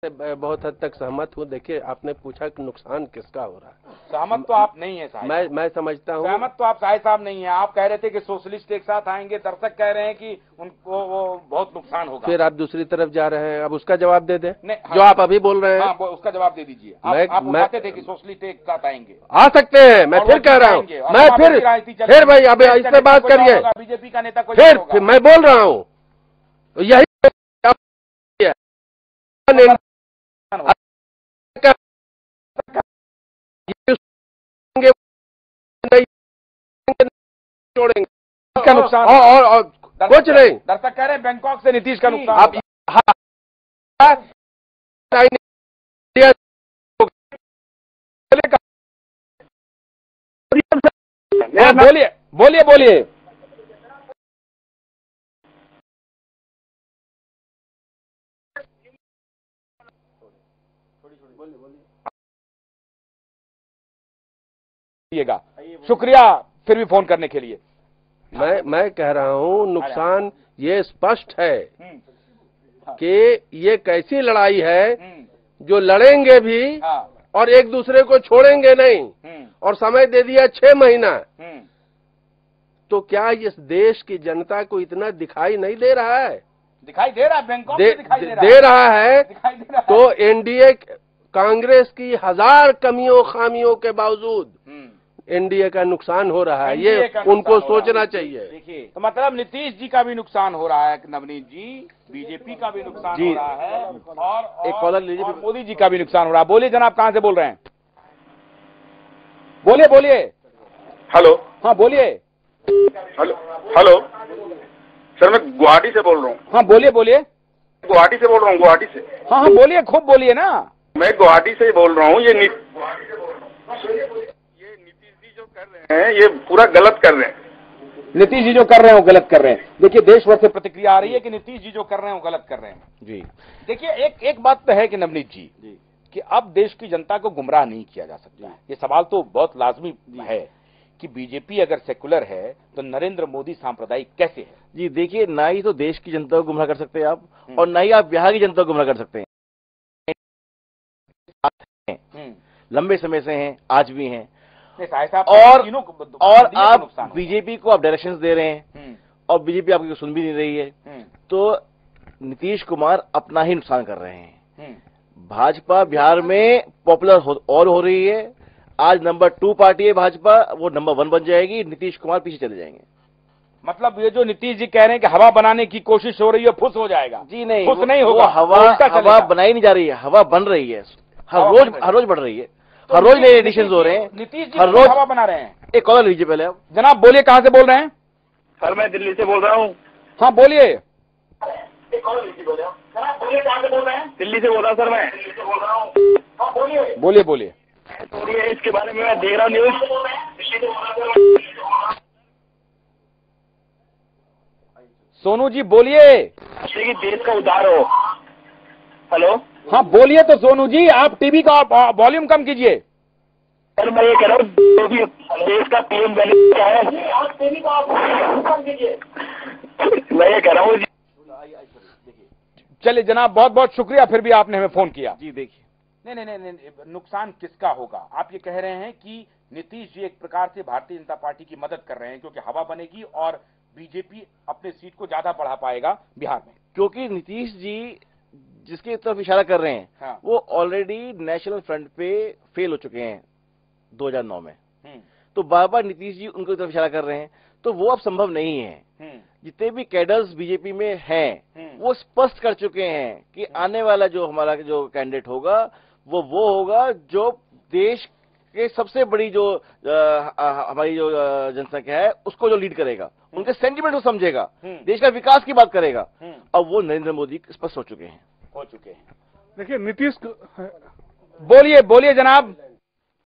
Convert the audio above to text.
बहुत हद तक सहमत हूँ। देखिए, आपने पूछा कि नुकसान किसका हो रहा है। सहमत तो आप नहीं है साहब। मैं समझता हूँ सहमत तो आप साहब नहीं है। आप कह रहे थे कि सोशलिस्ट एक साथ आएंगे, दर्शक कह रहे हैं कि उनको वो बहुत नुकसान होगा। फिर आप दूसरी तरफ जा रहे हैं। अब उसका जवाब दे दें हाँ, जो आप अभी बोल रहे हैं। हाँ, उसका जवाब दे दीजिए। आप बताते थे कि सोशलिस्ट एक साथ आएंगे, आ सकते हैं। मैं फिर कह रहा हूँ, मैं फिर भाई अब इससे बात करिए। बीजेपी का नेता कोई फिर मैं बोल रहा हूँ यही छोड़ेंगे का नुकसान और कुछ नहीं। दर्शक कह रहे हैं बैंकॉक से नीतीश का नुकसान। आप बोलिए बोलिए बोलिए। शुक्रिया फिर भी फोन करने के लिए। मैं कह रहा हूं नुकसान ये स्पष्ट है कि ये कैसी लड़ाई है जो लड़ेंगे भी और एक दूसरे को छोड़ेंगे नहीं, और समय दे दिया 6 महीना। तो क्या इस देश की जनता को इतना दिखाई नहीं दे रहा है? दिखाई दे रहा है, बैंकॉक में दिखाई दे रहा है। तो एनडीए कांग्रेस की 1000 कमियों खामियों के बावजूद एनडीए का नुकसान हो रहा है। ये उनको सोचना चाहिए। देखिए, तो मतलब नीतीश जी का भी नुकसान हो रहा है, नवनीत जी, बीजेपी का भी नुकसान हो रहा है, और एक कॉलर लीजिए, मोदी जी का भी नुकसान हो रहा है। बोलिए जनाब, कहां से बोल रहे हैं? बोलिए बोलिए। हेलो। हाँ बोलिए। हेलो हेलो सर, मैं गुवाहाटी से बोल रहा हूँ। हाँ बोलिए बोलिए। गुवाहाटी से बोल रहा हूँ, गुवाहाटी से। हाँ हाँ बोलिए, खूब बोलिए ना। मैं गुवाहाटी से बोल रहा हूँ। ये नीतीश जी जो कर रहे हैं ये पूरा गलत कर रहे हैं। नीतीश जी जो कर रहे हैं वो गलत कर रहे हैं। देखिए, देश भर से प्रतिक्रिया आ रही है कि नीतीश जी जो कर रहे हैं वो गलत कर रहे हैं। जी देखिए, एक बात तो है कि नवनीत जी कि अब देश की जनता को गुमराह नहीं किया जा सकता। ये सवाल तो बहुत लाजमी है कि बीजेपी अगर सेकुलर है तो नरेंद्र मोदी सांप्रदायिक कैसे है? जी देखिए, ना ही तो देश की जनता को गुमराह कर सकते हैं आप, और ना ही आप बिहार की जनता को गुमराह कर सकते हैं। लंबे समय से हैं, आज भी हैं। और आप बीजेपी को आप डायरेक्शंस दे रहे हैं और बीजेपी आपकी सुन भी नहीं रही है, तो नीतीश कुमार अपना ही नुकसान कर रहे हैं। भाजपा बिहार में पॉपुलर हो रही है। आज नंबर 2 पार्टी है भाजपा, वो नंबर 1 बन जाएगी। नीतीश कुमार पीछे चले जाएंगे। मतलब ये जो नीतीश जी कह रहे हैं कि हवा बनाने की कोशिश हो रही है, फुस हो जाएगा। जी नहीं, फुस नहीं होगा। हवा बनाई नहीं जा रही है, हवा बन रही है। हर रोज बढ़ रही है। हर रोज नए एडिशन हो रहे हैं। नीतीश जी हर रोज हवा बना रहे हैं। एक कॉलर लीजिए पहले आप। जनाब बोलिए, कहां से बोल रहे हैं? सर मैं दिल्ली से बोल रहा हूँ। हाँ बोलिए। दिल्ली से बोल रहा हूँ सर मैं। बोलिए बोलिए। इसके बारे में मैं देख रहा हूँ न्यूज। सोनू जी बोलिए। कि देश का उद्धार हो। हेलो। हाँ बोलिए तो सोनू जी, आप टीवी का वॉल्यूम कम कीजिए। सर मैं ये कह रहा हूँ देश का पीएम क्या है। मैं ये कह रहा हूँ। चलिए जनाब, बहुत बहुत शुक्रिया फिर भी आपने हमें फोन किया। जी देखिए, नहीं, नुकसान किसका होगा? आप ये कह रहे हैं कि नीतीश जी एक प्रकार से भारतीय जनता पार्टी की मदद कर रहे हैं क्योंकि हवा बनेगी और बीजेपी अपने सीट को ज्यादा बढ़ा पाएगा बिहार में। क्योंकि नीतीश जी जिसकी तरफ इशारा कर रहे हैं, हाँ। वो ऑलरेडी नेशनल फ्रंट पे फेल हो चुके हैं 2009 में। तो बार बार नीतीश जी उनकी तरफ इशारा कर रहे हैं, तो वो अब संभव नहीं है। जितने भी कैडर्स बीजेपी में हैं, वो स्पष्ट कर चुके हैं कि आने वाला जो हमारा जो कैंडिडेट होगा वो होगा जो देश के सबसे बड़ी जो हमारी जो जनसंख्या है उसको जो लीड करेगा, उनके सेंटिमेंट को समझेगा, देश का विकास की बात करेगा। अब वो नरेंद्र मोदी स्पष्ट हो चुके हैं। देखिए नीतीश, बोलिए बोलिए जनाब।